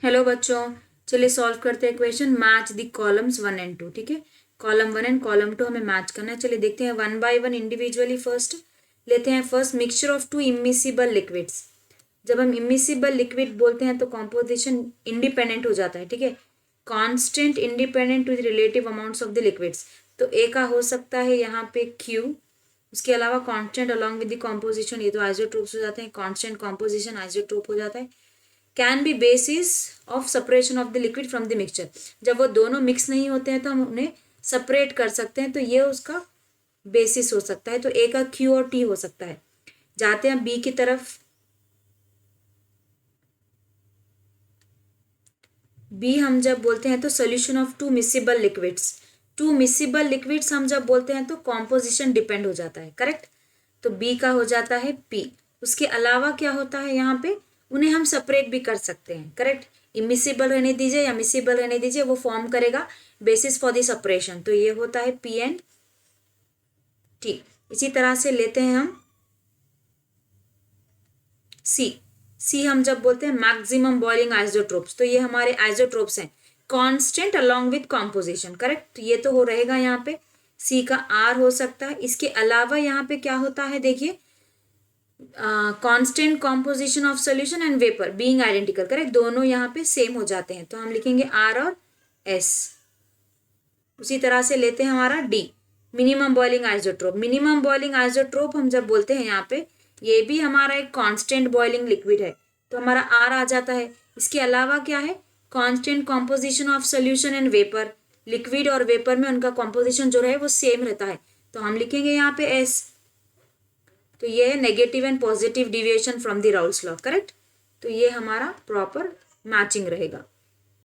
Hello बच्चों, चलिए solve करते हैं question. Match the columns 1 and 2। ठीक है, कॉलम 1 एंड कॉलम 2 हमें मैच करना है। चलिए देखते हैं one by one individually. First लेते हैं first mixture of to immiscible liquids. जब हम इमिसिबल लिक्विड बोलते हैं तो कॉम्पोजिशन इंडिपेंडेंट हो जाता है। ठीक है, constant independent with relative amounts of the liquids. तो ए का हो सकता है यहाँ पे क्यू, उसके अलावा constant along with the composition, ये तो आइसोट्रोप्स हो जाते हैं। कांस्टेंट कॉम्पोजिशन आइसोट्रोप हो जाता है। Can be basis of separation of the liquid from the mixture. जब वो दोनों मिक्स नहीं होते हैं तो हम उन्हें सेपरेट कर सकते हैं, तो ये उसका बेसिस हो सकता है। तो ए का क्यू और टी हो सकता है। जाते हैं बी की तरफ। बी हम जब बोलते हैं तो solution of two miscible liquids. Two miscible liquids हम जब बोलते हैं तो कॉम्पोजिशन डिपेंड हो जाता है। करेक्ट, तो बी का हो जाता है पी। उसके अलावा क्या होता है यहाँ पे, उन्हें हम सेपरेट भी कर सकते हैं। करेक्ट, इमिसिबल रहने दीजिए या मिसिबल रहने दीजिए, वो फॉर्म करेगा बेसिस फॉर द सेपरेशन। तो ये होता है पी एंड टी। इसी तरह से लेते हैं हम सी। सी हम जब बोलते हैं मैक्सिमम बॉइलिंग आइसोट्रोप्स, तो ये हमारे आइसोट्रोप्स हैं constant along with composition. Correct, तो ये तो हो रहेगा यहाँ पे सी का आर हो सकता है। इसके अलावा यहाँ पे क्या होता है देखिए, constant composition of solution and vapour being identical. Correct, दोनों यहाँ पे सेम हो जाते हैं, तो हम लिखेंगे आर और एस। उसी तरह से लेते हैं हमारा D, minimum boiling azeotrope. Minimum boiling azeotrope हम जब बोलते हैं यहाँ पे, ये भी हमारा एक कांस्टेंट बॉइलिंग लिक्विड है, तो हमारा आर आ जाता है। इसके अलावा क्या है, constant composition of solution and vapour. Liquid और वेपर में उनका कॉम्पोजिशन जो है वो सेम रहता है, तो हम लिखेंगे यहाँ पे एस। तो ये है negative and positive deviation from the Raoult's law. Correct, तो ये हमारा प्रॉपर मैचिंग रहेगा।